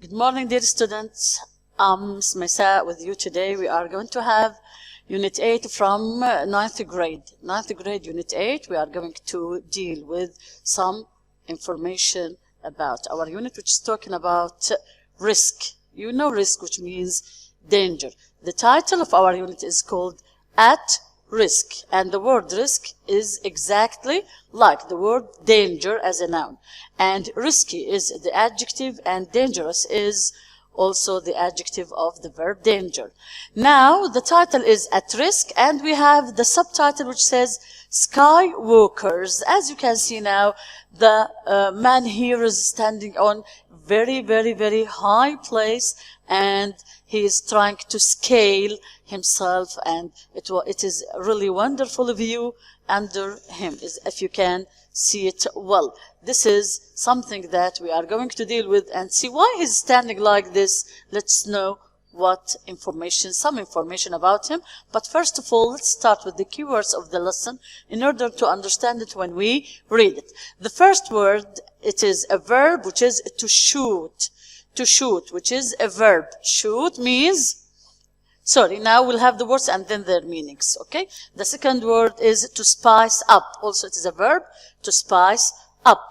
Good morning, dear students. I'm Meisaء with you today. We are going to have Unit 8 from 9th grade. 9th grade, Unit 8. We are going to deal with some information about our unit, which is talking about risk. You know risk, which means danger. The title of our unit is called At Risk, and the word risk is exactly like the word danger as a noun, and risky is the adjective and dangerous is also the adjective of the verb danger. Now the title is At Risk, and we have the subtitle which says Skywalkers. As you can see now, the man here is standing on very high place, and he is trying to scale himself, and it is a really wonderful view under him, if you can see it well. This is something that we are going to deal with and see why he's standing like this. Let's know some information about him. But first of all, let's start with the keywords of the lesson in order to understand it when we read it. The first word, it is a verb, which is to shoot. To shoot, which is a verb. Shoot means, now we'll have the words and then their meanings, okay? The second word is to spice up. Also, it is a verb, to spice up.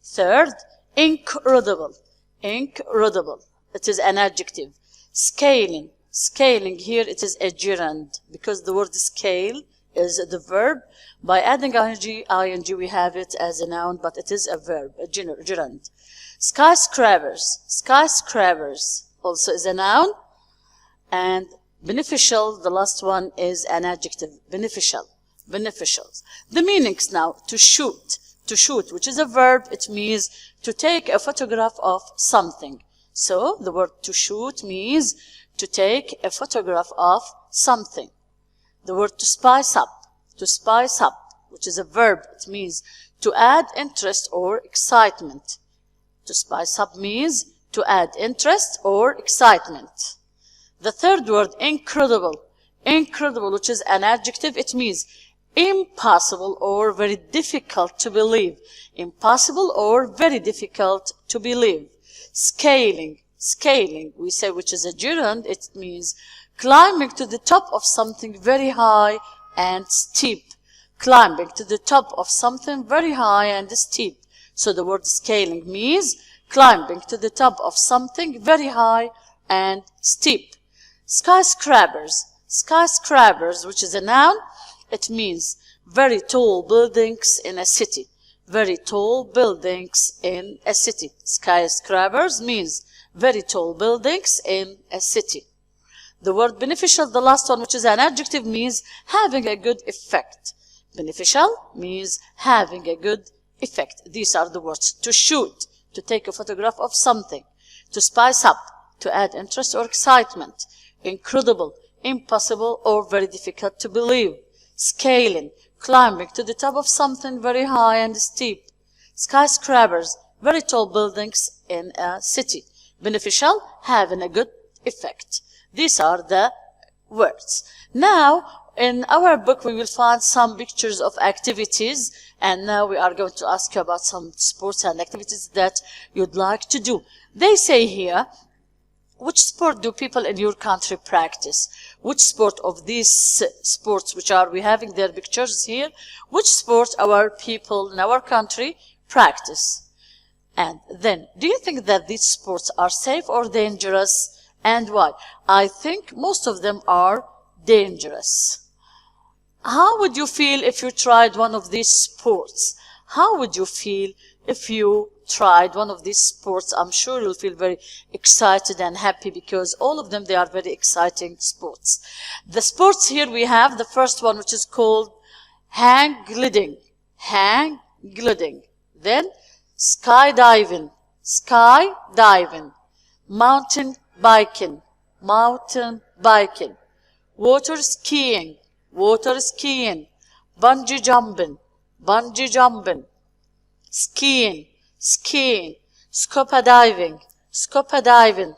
Third, incredible. Incredible. It is an adjective. Scaling. Scaling, here it is a gerund, because the word scale is the verb. By adding ing, we have it as a noun, but it is a verb, a gerund. Skyscrapers. Skyscrapers also is a noun. And beneficial, the last one is an adjective. Beneficial. Beneficials. The meanings now. To shoot. To shoot, which is a verb, it means to take a photograph of something. So the word to shoot means to take a photograph of something. The word to spice up. To spice up, which is a verb, it means to add interest or excitement. To spice up means to add interest or excitement. The third word, incredible. Incredible, which is an adjective, it means impossible or very difficult to believe. Impossible or very difficult to believe. Scaling. Scaling, we say, which is a gerund, it means climbing to the top of something very high and steep. Climbing to the top of something very high and steep. So the word scaling means climbing to the top of something very high and steep. Skyscrapers. Skyscrapers, which is a noun, it means very tall buildings in a city. Very tall buildings in a city. Skyscrapers means very tall buildings in a city. The word beneficial, the last one, which is an adjective, means having a good effect. Beneficial means having a good effect. These are the words. To shoot, to take a photograph of something. To spice up, to add interest or excitement. Incredible, impossible, or very difficult to believe. Scaling, climbing to the top of something very high and steep. Skyscrapers, very tall buildings in a city. Beneficial, having a good effect. These are the words. Now, in our book, we will find some pictures of activities, and now we are going to ask you about some sports and activities that you'd like to do. They say here, which sport do people in your country practice? Which sport of these sports, which are we having their pictures here, which sport our people in our country practice? And then, do you think that these sports are safe or dangerous, and why? I think most of them are dangerous. How would you feel if you tried one of these sports? How would you feel if you tried one of these sports? I'm sure you'll feel very excited and happy, because all of them, they are very exciting sports. The sports here we have the first one, which is called hang gliding. Hang gliding. Then skydiving. Skydiving. Mountain biking. Mountain biking. Water skiing. Water skiing. Bungee jumping. Bungee jumping. Skiing. Skiing. Scuba diving. Scuba diving.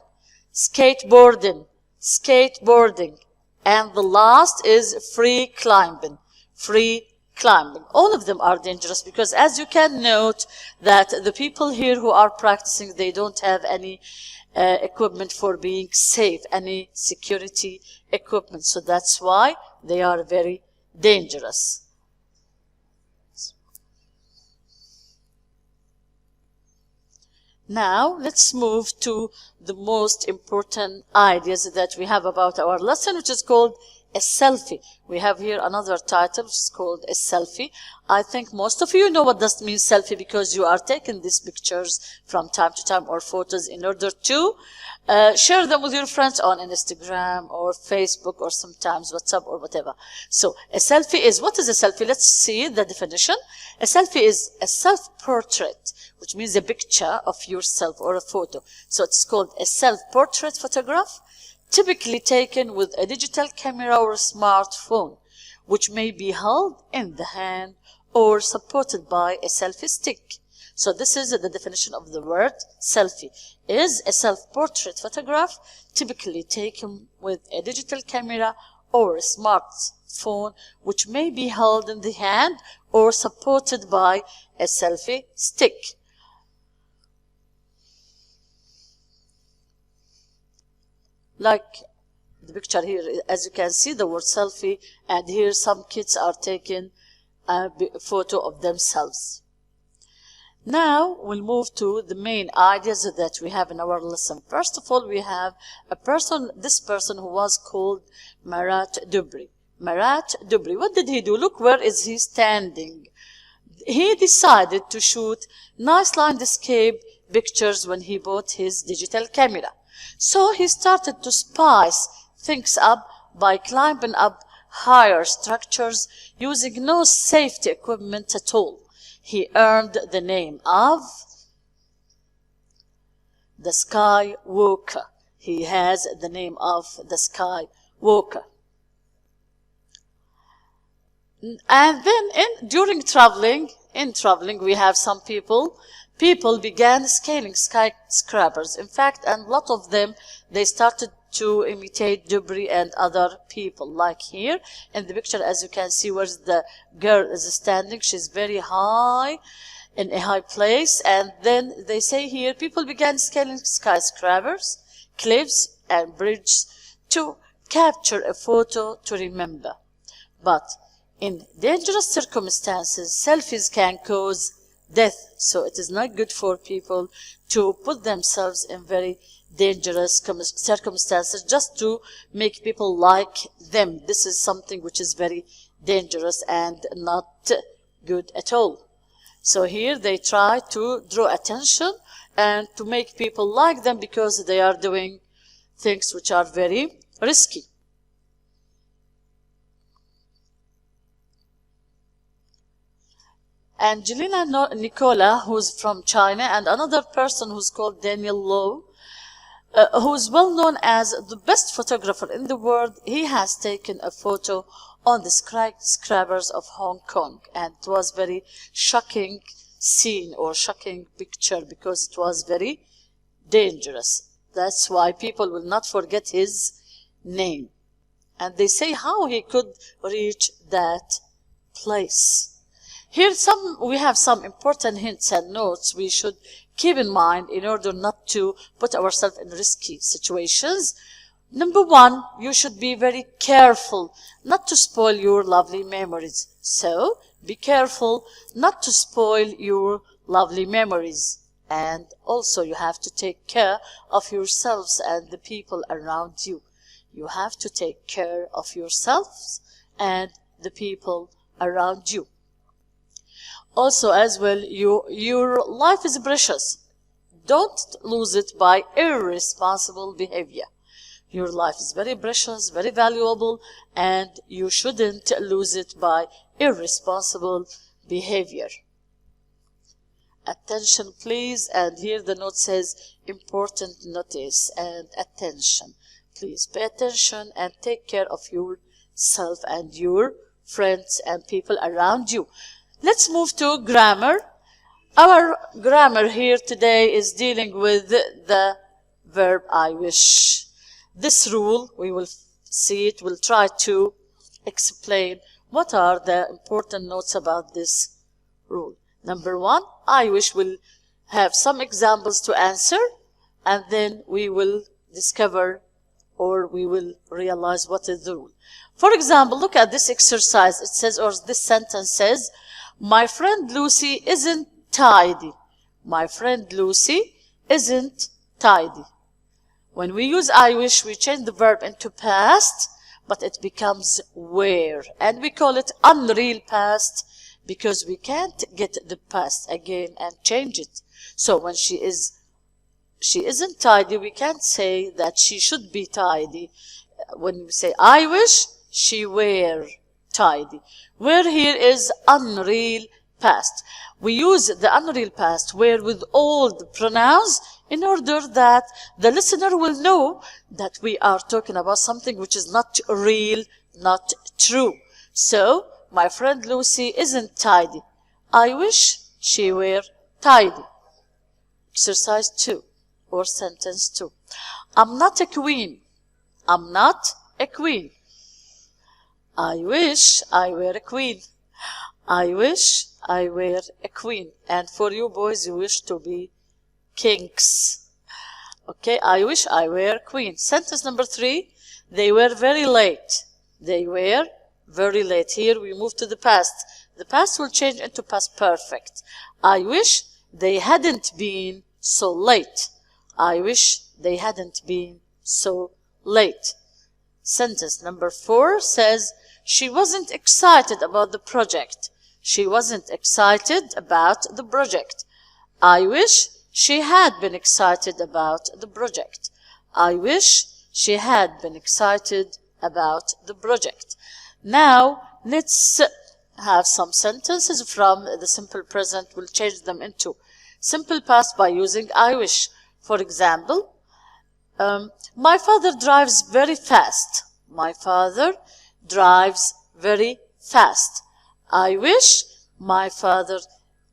Skateboarding. Skateboarding. And the last is free climbing. Free climbing. All of them are dangerous because, as you can note, that the people here who are practicing, they don't have any equipment for being safe, any security equipment. So that's why they are very dangerous. Now, let's move to the most important ideas that we have about our lesson, which is called a selfie. We have here another title, which is called a selfie. I think most of you know what does mean selfie because you are taking these pictures from time to time or photos in order to share them with your friends on Instagram or Facebook or sometimes WhatsApp or whatever. So a selfie is, what is a selfie? Let's see the definition. A selfie is a self-portrait, which means a picture of yourself or a photo. So it's called a self-portrait photograph, typically taken with a digital camera or a smartphone, which may be held in the hand or supported by a selfie stick. So this is the definition of the word selfie. Is a self-portrait photograph typically taken with a digital camera or a smartphone, which may be held in the hand or supported by a selfie stick. Like the picture here, as you can see, the word selfie, and here some kids are taking a photo of themselves. Now we'll move to the main ideas that we have in our lesson. First of all, we have this person who was called Marat Dubry. Marat Dubry, what did he do? Look, where is he standing? He decided to shoot nice landscape pictures when he bought his digital camera. So he started to spice things up by climbing up higher structures using no safety equipment at all. He earned the name of the Skywalker. He has the name of the Skywalker. And then during traveling, we have some people began scaling skyscrapers. In fact, and a lot of them, they started to imitate Dubry and other people. Like here in the picture, as you can see, where the girl is standing, she's very high, in a high place. And then they say here, people began scaling skyscrapers, cliffs, and bridges to capture a photo to remember. But in dangerous circumstances, selfies can cause death. So it is not good for people to put themselves in very dangerous circumstances just to make people like them. This is something which is very dangerous and not good at all. So here they try to draw attention and to make people like them because they are doing things which are very risky. Angelina Nicola, who's from China, and another person who's called Daniel Lowe, who is well known as the best photographer in the world. He has taken a photo on the skyscrapers of Hong Kong, and it was very shocking scene or shocking picture because it was very dangerous. That's why people will not forget his name. And they say how he could reach that place. Here we have some important hints and notes we should keep in mind in order not to put ourselves in risky situations. Number one, you should be very careful not to spoil your lovely memories. So, be careful not to spoil your lovely memories. And also you have to take care of yourselves and the people around you. You have to take care of yourselves and the people around you. Also, as well, your life is precious. Don't lose it by irresponsible behavior. Your life is very precious, very valuable, and you shouldn't lose it by irresponsible behavior. Attention, please. And here the note says, important notice and attention. Please pay attention and take care of yourself and your friends and people around you. Let's move to grammar. Our grammar here today is dealing with the verb I wish. This rule, we will see it, we'll try to explain What are the important notes about this rule? Number one, I wish we'll have some examples to answer, and then we will discover or we will realize what is the rule. For example, look at this exercise. It says, or this sentence says, my friend Lucy isn't tidy. My friend Lucy isn't tidy. When we use I wish, we change the verb into past, but it becomes were. And we call it unreal past because we can't get the past again and change it. So when she isn't tidy, we can't say that she should be tidy. When we say I wish, she were tidy. Were here is unreal past. We use the unreal past were with all the pronouns in order that the listener will know that we are talking about something which is not real, not true. So, my friend Lucy isn't tidy. I wish she were tidy. Exercise 2 or sentence 2. I'm not a queen. I'm not a queen. I wish I were a queen. I wish I were a queen. And for you boys, you wish to be kings. Okay, I wish I were a queen. Sentence number 3, they were very late. They were very late. Here we move to the past. The past will change into past perfect. I wish they hadn't been so late. I wish they hadn't been so late. Sentence number 4 says, she wasn't excited about the project. She wasn't excited about the project. I wish she had been excited about the project. I wish she had been excited about the project. Now, let's have some sentences from the simple present. We'll change them into simple past by using I wish. For example, my father drives very fast. My father drives very fast. I wish my father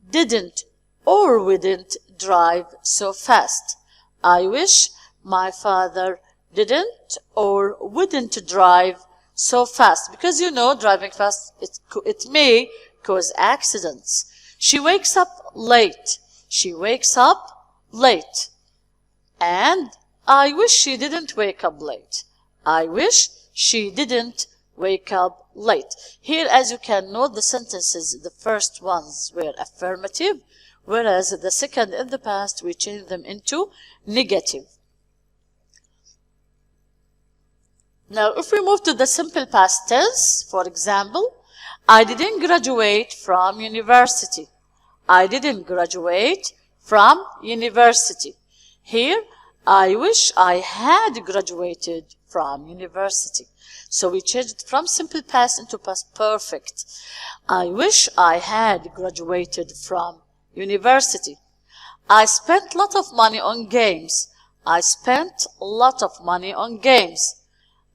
didn't or wouldn't drive so fast. I wish my father didn't or wouldn't drive so fast. Because you know, driving fast, it may cause accidents. She wakes up late. She wakes up late. And I wish she didn't wake up late. I wish she didn't wake up late. Here, as you can note, the sentences, the first ones were affirmative, whereas the second in the past, we changed them into negative. Now, if we move to the simple past tense, for example, I didn't graduate from university. I didn't graduate from university. Here, I wish I had graduated from university. So we changed from simple past into past perfect. I wish I had graduated from university. I spent a lot of money on games. I spent a lot of money on games.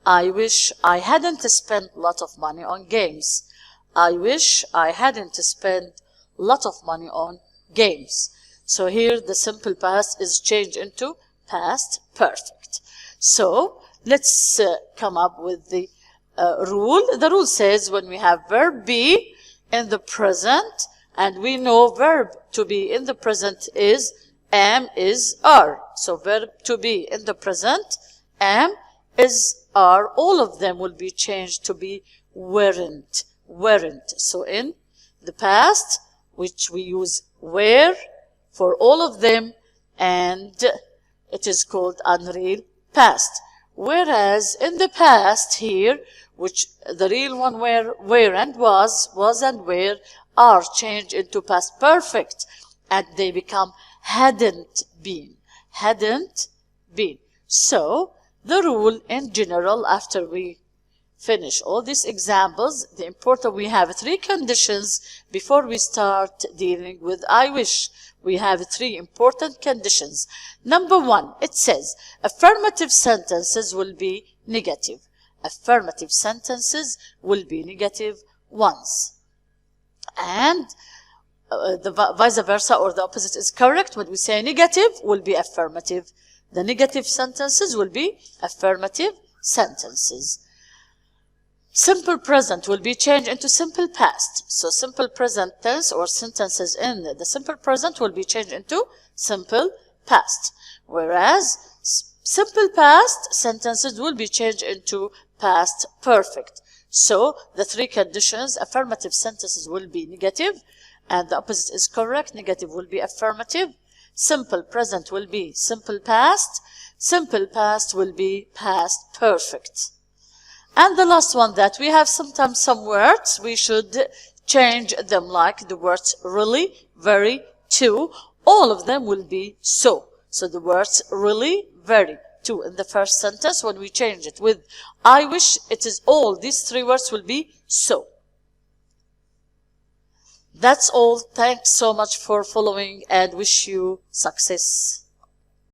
I wish I hadn't spent a lot of money on games. I wish I hadn't spent a lot of money on games. So here the simple past is changed into past perfect. So let's come up with the rule. The rule says when we have verb be in the present, and we know verb to be in the present is am, is, are. So verb to be in the present, am, is, are, all of them will be changed to be weren't, weren't. So in the past, which we use were for all of them, and it is called unreal past. Whereas in the past here, which the real one were and was and were, are changed into past perfect, and they become hadn't been, hadn't been. So the rule in general, after we finish all these examples, the important, we have 3 conditions before we start dealing with I wish. We have 3 important conditions. Number 1, it says affirmative sentences will be negative. Affirmative sentences will be negative ones. And the vice versa, or the opposite is correct. When we say negative, will be affirmative. The negative sentences will be affirmative sentences. Simple present will be changed into simple past. So simple present tense or sentences in the simple present will be changed into simple past. Whereas simple past sentences will be changed into past perfect. So the three conditions, affirmative sentences will be negative, and the opposite is correct. Negative will be affirmative. Simple present will be simple past. Simple past will be past perfect. And the last one, that we have sometimes some words, we should change them, like the words really, very, to. All of them will be so. So the words really, very, to in the first sentence, when we change it with I wish, it is all these three words will be so. That's all. Thanks so much for following and wish you success.